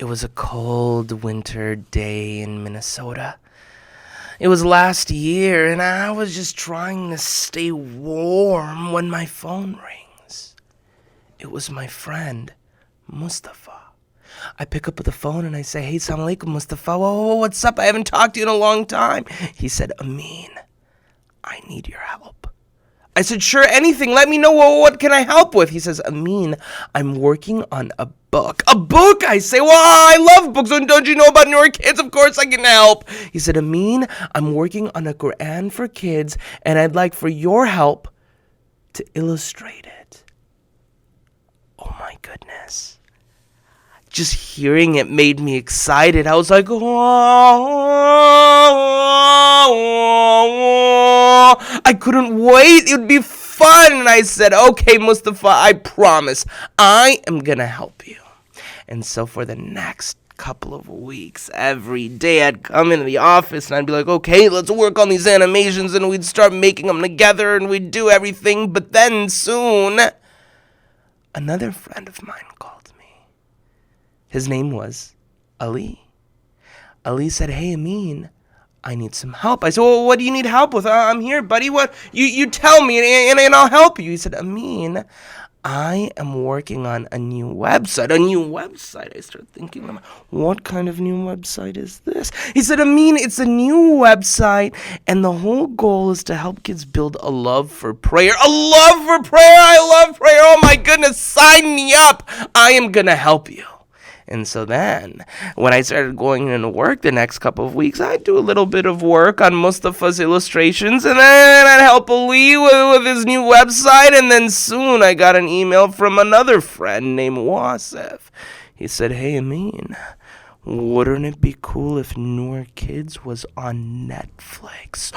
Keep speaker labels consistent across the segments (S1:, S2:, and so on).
S1: It was a cold winter day in Minnesota. It was last year, and I was just trying to stay warm when my phone rings. It was my friend, Mustafa. I pick up the phone and I say, "Hey, assalamu alaikum, Mustafa. Whoa, what's up? I haven't talked to you in a long time." He said, "Amin, I need your help." I said, "Sure, anything. Let me know. What can I help with?" He says, "Amin, I'm working on a book." "A book?" I say. "Well, I love books. Don't you know about Noor Kids? Of course I can help." He said, "Amin, I'm working on a Quran for kids, and I'd like for your help to illustrate it." Oh my goodness. Just hearing it made me excited. I was like, oh, I couldn't wait. It would be fun. And I said, "Okay, Mustafa, I promise I am going to help you." And so for the next couple of weeks, every day I'd come into the office and I'd be like, "Okay, let's work on these animations," and we'd start making them together and we'd do everything. But then soon, another friend of mine called. His name was Ali. Ali said, "Hey, Amin, I need some help." I said, "Well, what do you need help with?" "I'm here, buddy. What? You tell me and I'll help you." He said, "Amin, I am working on a new website." "A new website?" I started thinking, what kind of new website is this? He said, "Amin, it's a new website, and the whole goal is to help kids build a love for prayer." A love for prayer? I love prayer. Oh my goodness, sign me up. I am going to help you. And so then, when I started going into work the next couple of weeks, I'd do a little bit of work on Mustafa's illustrations, and then I'd help Ali with his new website, and then soon I got an email from another friend named Wasif. He said, "Hey, Amin, wouldn't it be cool if Noor Kids was on Netflix?"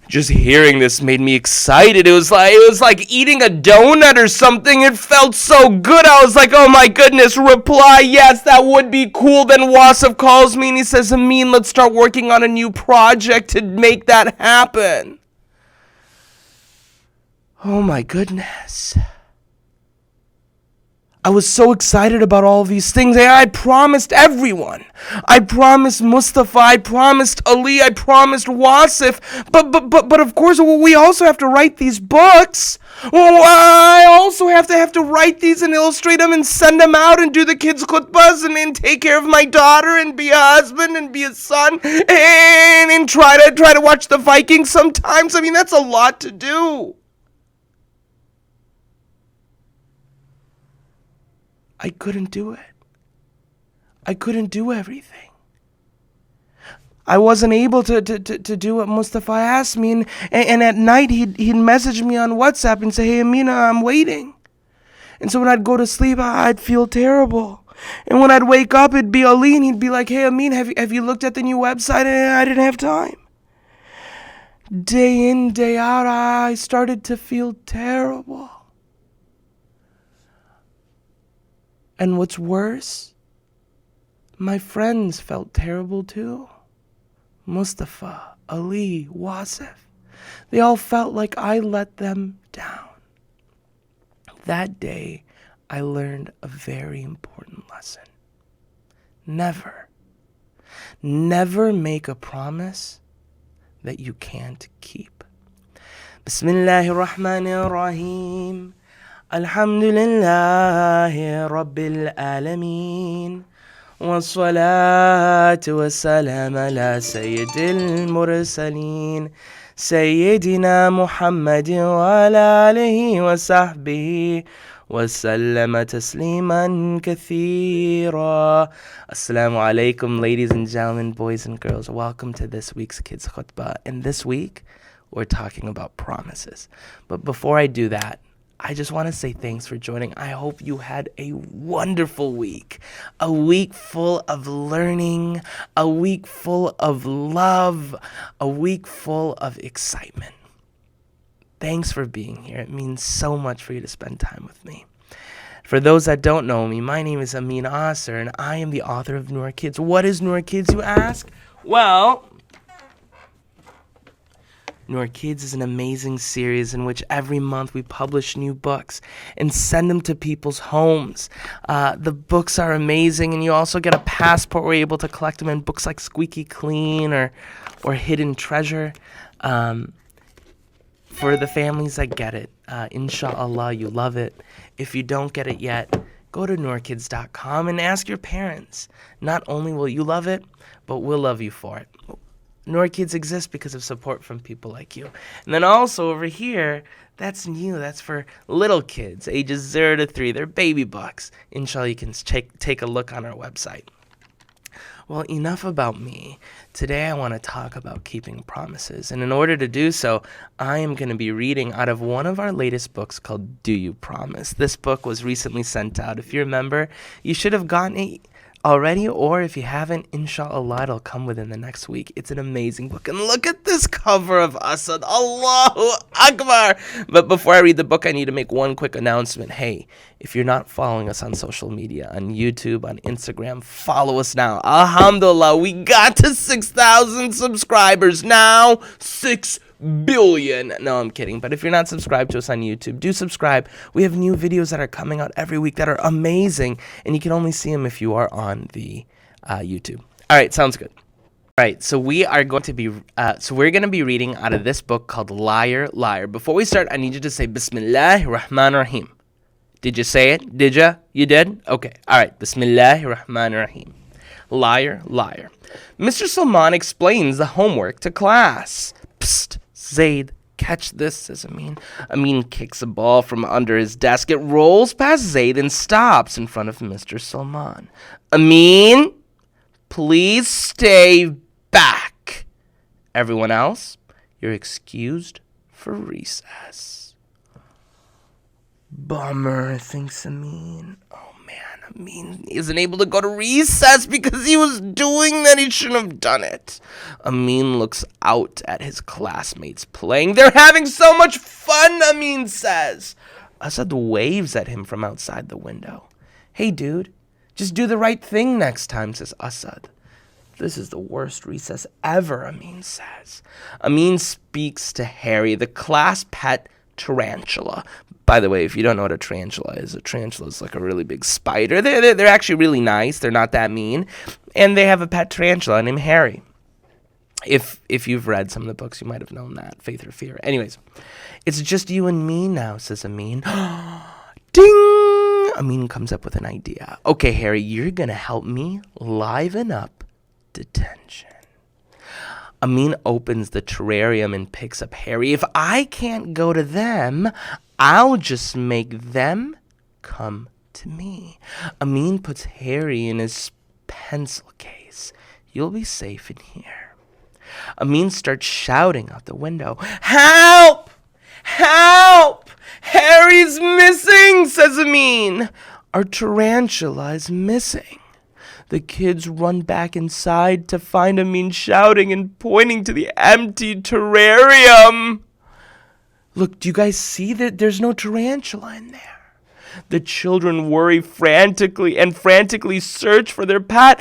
S1: Just hearing this made me excited. It was like eating a donut or something. It felt so good. I was like, "Oh my goodness, reply yes, that would be cool." Then Wasif calls me and he says, "Amin, let's start working on a new project to make that happen." Oh my goodness. I was so excited about all these things. I promised everyone. I promised Mustafa. I promised Ali. I promised Wasif. But of course, we also have to write these books. Well, I also have to write these and illustrate them and send them out and do the kids' khutbas and take care of my daughter and be a husband and be a son and try to watch the Vikings sometimes. I mean, that's a lot to do. I couldn't do it. I couldn't do everything. I wasn't able to do what Mustafa asked me, and at night he'd message me on WhatsApp and say, "Hey, Amina, I'm waiting." And so when I'd go to sleep, I'd feel terrible. And when I'd wake up, it'd be Ali, and he'd be like, "Hey, Amin, have you looked at the new website?" And I didn't have time. Day in, day out, I started to feel terrible. And what's worse, my friends felt terrible too. Mustafa, Ali, Wasif, they all felt like I let them down. That day, I learned a very important lesson. Never make a promise that you can't keep. Bismillahir Rahmanir Rahim. Alhamdulillahi Rabbil Alameen. والصلاة والسلام على سيد المرسلين سيدنا محمد وعلى آله وصحبه وسلم تسليما كثيرا. Assalamu alaikum, ladies and gentlemen, boys and girls. Welcome to this week's Kids Khutba. And this week, we're talking about promises. But before I do that, I just want to say thanks for joining. I hope you had a wonderful week. A week full of learning, a week full of love, a week full of excitement. Thanks for being here. It means so much for you to spend time with me. For those that don't know me, my name is Amin Aaser, and I am the author of Noor Kids. What is Noor Kids, you ask? Well, Noor Kids is an amazing series in which every month we publish new books and send them to people's homes. The books are amazing, and you also get a passport where you're able to collect them in books like Squeaky Clean or Hidden Treasure. For the families that get it, inshallah, you love it. If you don't get it yet, go to noorkids.com and ask your parents. Not only will you love it, but we'll love you for it. Noor Kids exist because of support from people like you. And then also over here, that's new. That's for little kids, ages 0 to 3. They're baby books. Inshallah, you can take a look on our website. Well, enough about me. Today I want to talk about keeping promises. And in order to do so, I am going to be reading out of one of our latest books called Do You Promise? This book was recently sent out. If you remember, you should have gotten it already, or if you haven't, inshallah, it'll come within the next week. It's an amazing book. And look at this cover of Asad. Allahu Akbar. But before I read the book, I need to make one quick announcement. Hey, if you're not following us on social media, on YouTube, on Instagram, follow us now. Alhamdulillah, we got to 6,000 subscribers now. 6 billion. No, I'm kidding. But if you're not subscribed to us on YouTube, do subscribe. We have new videos that are coming out every week that are amazing, and you can only see them if you are on the YouTube. All right, sounds good. All right, so we're going to be reading out of this book called Liar, Liar. Before we start, I need you to say Bismillahir Rahmanir Rahim. Did you say it? Did ya? You did? Okay. All right. Bismillahir Rahmanir Rahim. Liar, liar. Mr. Salman explains the homework to class. Psst. Zaid, catch this, says Amin. Amin kicks a ball from under his desk. It rolls past Zaid and stops in front of Mr. Salman. Amin, please stay back. Everyone else, you're excused for recess. Bummer, thinks Amin. Oh man, Amin isn't able to go to recess because he was doing that. He shouldn't have done it. Amin looks out at his classmates playing. They're having so much fun, Amin says. Asad waves at him from outside the window. Hey, dude, just do the right thing next time, says Asad. This is the worst recess ever, Amin says. Amin speaks to Harry, the class pet tarantula. By the way, if you don't know what a tarantula is like a really big spider. They're actually really nice. They're not that mean. And they have a pet tarantula named Harry. If you've read some of the books, you might have known that, Faith or Fear. Anyways, it's just you and me now, says Amin. Ding! Amin comes up with an idea. Okay, Harry, you're going to help me liven up detention. Amin opens the terrarium and picks up Harry. If I can't go to them, I'll just make them come to me. Amin puts Harry in his pencil case. You'll be safe in here. Amin starts shouting out the window. Help! Help! Harry's missing, says Amin. Our tarantula is missing. The kids run back inside to find Amin shouting and pointing to the empty terrarium. Look, do you guys see that there's no tarantula in there? The children worry frantically search for their pet.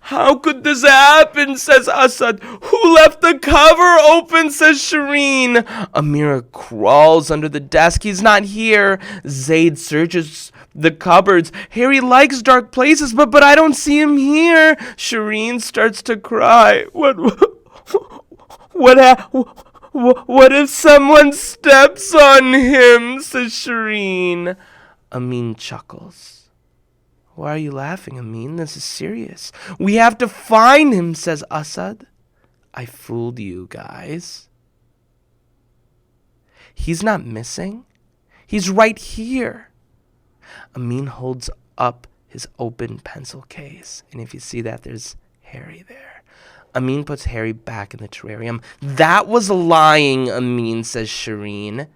S1: How could this happen, says Asad. Who left the cover open, says Shireen. Amira crawls under the desk. He's not here. Zaid searches the cupboards. Harry likes dark places, but I don't see him here. Shireen starts to cry. What if someone steps on him, says Shireen. Amin chuckles. Why are you laughing, Amin? This is serious. We have to find him, says Asad. I fooled you guys. He's not missing. He's right here. Amin holds up his open pencil case. And if you see that, there's Harry there. Amin puts Harry back in the terrarium. That was lying, Amin, says Shireen.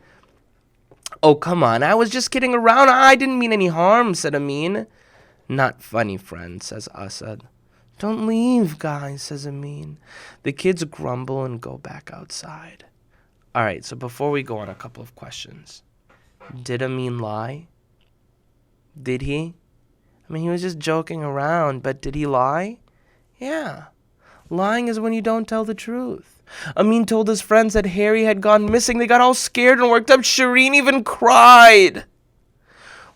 S1: Oh, come on. I was just kidding around. I didn't mean any harm, said Amin. Not funny, friend, says Asad. Don't leave, guys, says Amin. The kids grumble and go back outside. All right, so before we go on, a couple of questions. Did Amin lie? Did he? I mean, he was just joking around, but did he lie? Yeah. Lying is when you don't tell the truth. Amin told his friends that Harry had gone missing. They got all scared and worked up. Shireen even cried.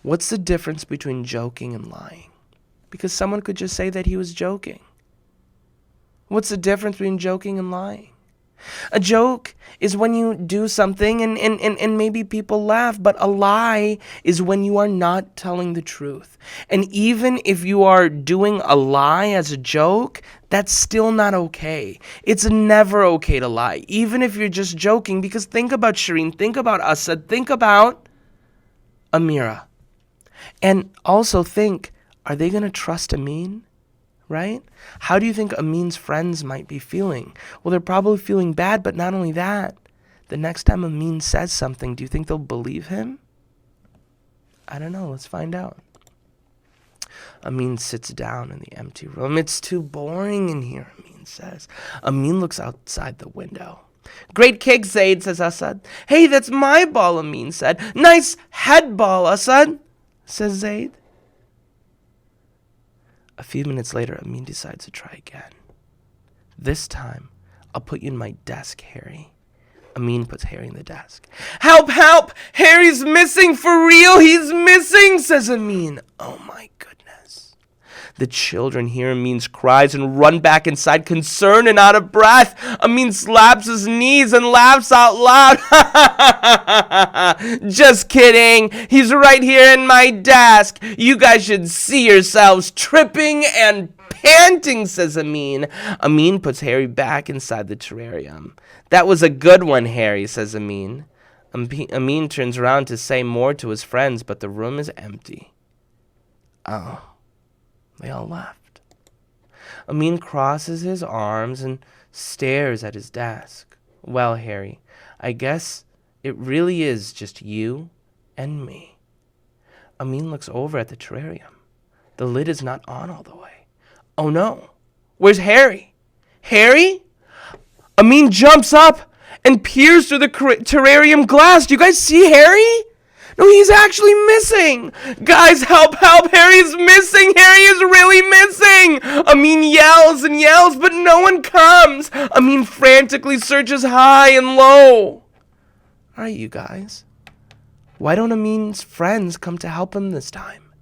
S1: What's the difference between joking and lying? Because someone could just say that he was joking. What's the difference between joking and lying? A joke is when you do something and maybe people laugh, but a lie is when you are not telling the truth. And even if you are doing a lie as a joke, that's still not okay. It's never okay to lie, even if you're just joking, because think about Shireen, think about Asad, think about Amira. And also think, are they going to trust Amin? Right? How do you think Amin's friends might be feeling? Well, they're probably feeling bad, but not only that, the next time Amin says something, do you think they'll believe him? I don't know. Let's find out. Amin sits down in the empty room. It's too boring in here, Amin says. Amin looks outside the window. Great kick, Zaid, says Asad. Hey, that's my ball, Amin said. Nice head ball, Asad, says Zaid. A few minutes later, Amin decides to try again. This time, I'll put you in my desk, Harry. Amin puts Harry in the desk. Help, help! Harry's missing for real! He's missing, says Amin. Oh my goodness. The children hear Amin's cries and run back inside, concerned and out of breath. Amin slaps his knees and laughs out loud. Just kidding. He's right here in my desk. You guys should see yourselves tripping and panting, says Amin. Amin puts Harry back inside the terrarium. That was a good one, Harry, says Amin. Amin turns around to say more to his friends, but the room is empty. Oh. They all left. Amin crosses his arms and stares at his desk. Well, Harry, I guess it really is just you and me. Amin looks over at the terrarium. The lid is not on all the way. Oh no, where's Harry? Harry? Amin jumps up and peers through the terrarium glass. Do you guys see Harry? No, he's actually missing. Guys, help, help. Harry's missing. Harry is really missing. Amin yells and yells, but no one comes. Amin frantically searches high and low. All right, you guys. Why don't Amin's friends come to help him this time?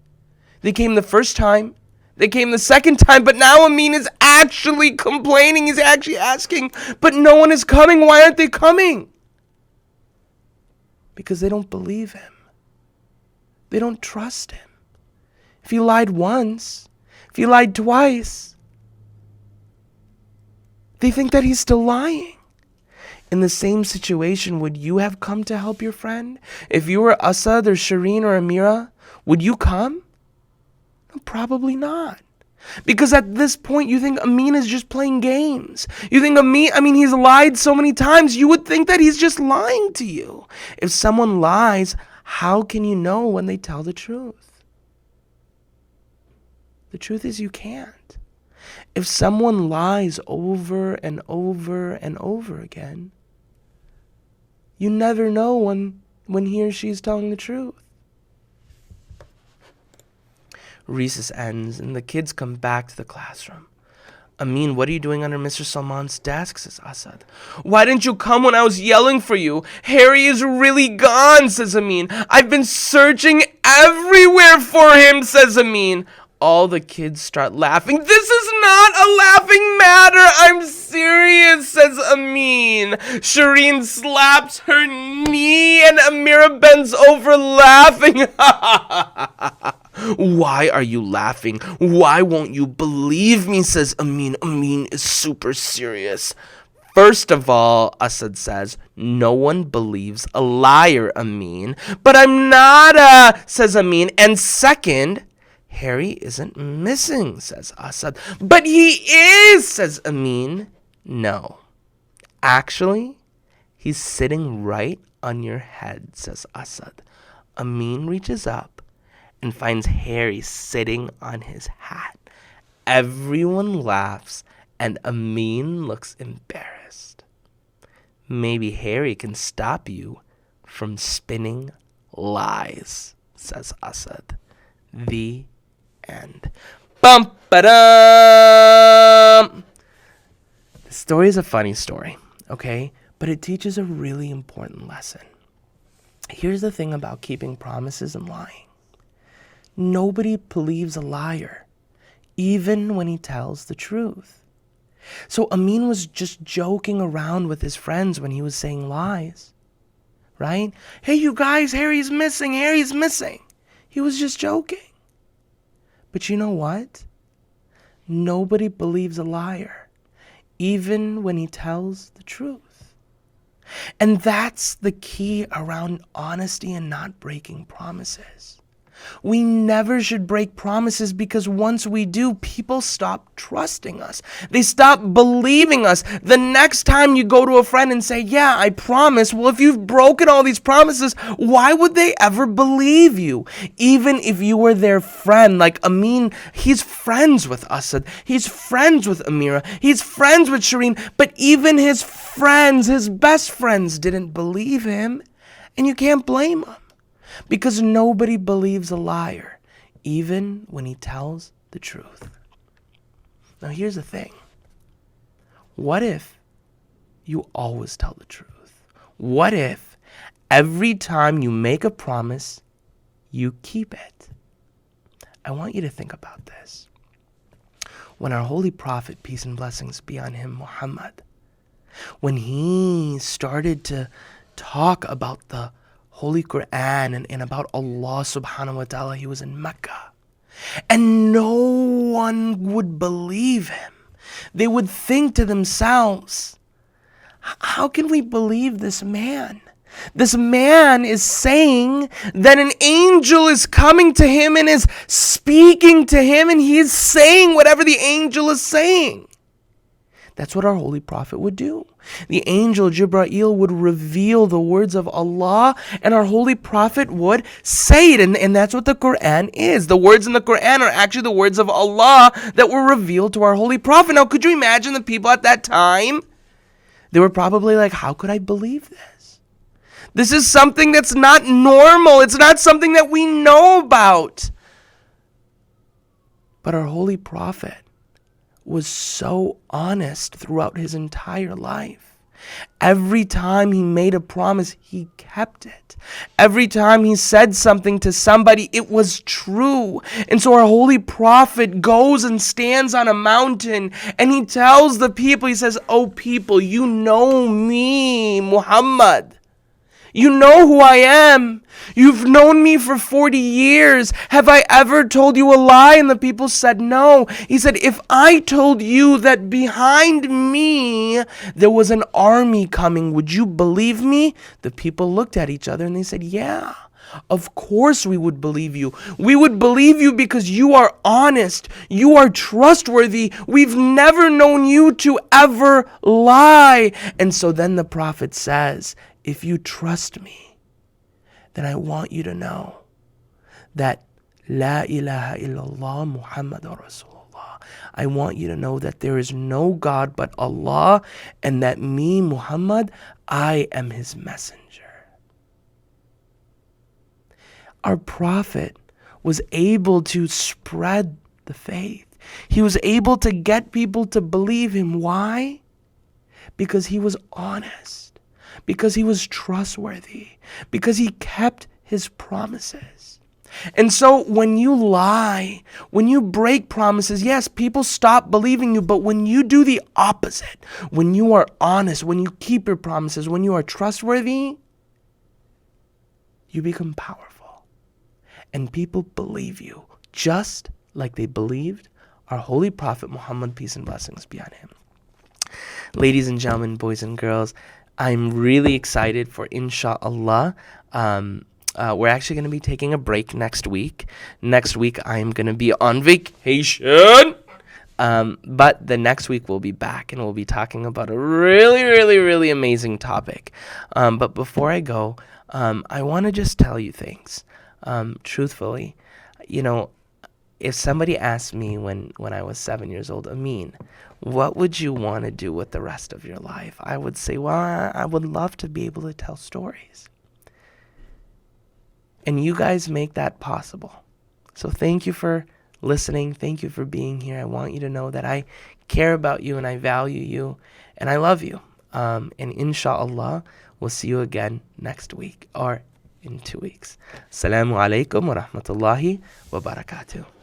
S1: They came the first time. They came the second time, but now Amin is actually complaining. He's actually asking, but no one is coming. Why aren't they coming? Because they don't believe him. They don't trust him. If he lied once, if he lied twice, they think that he's still lying. In the same situation, would you have come to help your friend? If you were Asad or Shireen or Amira, would you come? Probably not. Because at this point, you think Amin is just playing games. You think Amin, he's lied so many times, you would think that he's just lying to you. If someone lies, how can you know when they tell the truth? The truth is you can't. If someone lies over and over and over again, you never know when he or she is telling the truth. Recess ends and the kids come back to the classroom. Amin, what are you doing under Mr. Salman's desk, says Asad. Why didn't you come when I was yelling for you? Harry is really gone, says Amin. I've been searching everywhere for him, says Amin. All the kids start laughing. This is not a laughing matter. I'm serious, says Amin. Shireen slaps her knee and Amira bends over laughing. Why are you laughing? Why won't you believe me, says Amin. Amin is super serious. First of all, Asad says, no one believes a liar, Amin. But I'm not, says Amin. And second, Harry isn't missing, says Asad. But he is, says Amin. No. Actually, he's sitting right on your head, says Asad. Amin reaches up and finds Harry sitting on his hat. Everyone laughs, and Amin looks embarrassed. Maybe Harry can stop you from spinning lies, says Asad. The end. Bum ba-dum. The story is a funny story. okay? But it teaches a really important lesson. Here's the thing about keeping promises and lying. Nobody believes a liar, even when he tells the truth. So Amin was just joking around with his friends when he was saying lies, right? Hey, you guys, Harry's missing, Harry's missing. He was just joking. But you know what? Nobody believes a liar, even when he tells the truth. And that's the key around honesty and not breaking promises. We never should break promises, because once we do, people stop trusting us. They stop believing us. The next time you go to a friend and say, yeah, I promise. Well, if you've broken all these promises, why would they ever believe you? Even if you were their friend, like Amin, he's friends with Asad. He's friends with Amira. He's friends with Shireen. But even his friends, his best friends, didn't believe him. And you can't blame them. Because nobody believes a liar, even when he tells the truth. Now here's the thing. What if you always tell the truth? What if every time you make a promise, you keep it? I want you to think about this. When our holy prophet, peace and blessings be on him, Muhammad, when he started to talk about the Holy Quran and about Allah subhanahu wa ta'ala, he was in Mecca. And no one would believe him. They would think to themselves, how can we believe this man? This man is saying that an angel is coming to him and is speaking to him, and he is saying whatever the angel is saying. That's what our holy prophet would do. The angel Jibreel would reveal the words of Allah, and our holy prophet would say it. And that's what the Quran is. The words in the Quran are actually the words of Allah that were revealed to our holy prophet. Now, could you imagine the people at that time? They were probably like, how could I believe this? This is something that's not normal. It's not something that we know about. But our holy prophet was so honest throughout his entire life. Every time he made a promise, he kept it. Every time he said something to somebody, it was true. And so our holy prophet goes and stands on a mountain, and he tells the people, he says, oh people, you know me, Muhammad. You know who I am. You've known me for 40 years. Have I ever told you a lie? And the people said no. He said, if I told you that behind me there was an army coming, would you believe me? The people looked at each other and they said, yeah, of course we would believe you. We would believe you because you are honest. You are trustworthy. We've never known you to ever lie. And so then the prophet says, if you trust me, then I want you to know that La ilaha illallah Muhammadur Rasulullah. I want you to know that there is no God but Allah, and that me, Muhammad, I am his messenger. Our prophet was able to spread the faith. He was able to get people to believe him. Why? Because he was honest. Because he was trustworthy, because he kept his promises. And so when you lie, when you break promises, yes, people stop believing you, but when you do the opposite, when you are honest, when you keep your promises, when you are trustworthy, you become powerful. And people believe you, just like they believed our holy prophet Muhammad, peace and blessings be on him. Ladies and gentlemen, boys and girls, I'm really excited for inshallah. We're actually going to be taking a break next week. Next week, I'm going to be on vacation. But the next week, we'll be back and we'll be talking about a really, really, really amazing topic. But before I go, I want to just tell you things. Truthfully, if somebody asked me when I was 7 years old, Amin, what would you want to do with the rest of your life? I would say, well, I would love to be able to tell stories. And you guys make that possible. So thank you for listening. Thank you for being here. I want you to know that I care about you and I value you and I love you. And inshallah, we'll see you again next week or in 2 weeks. Assalamu alaikum wa rahmatullahi wa barakatuh.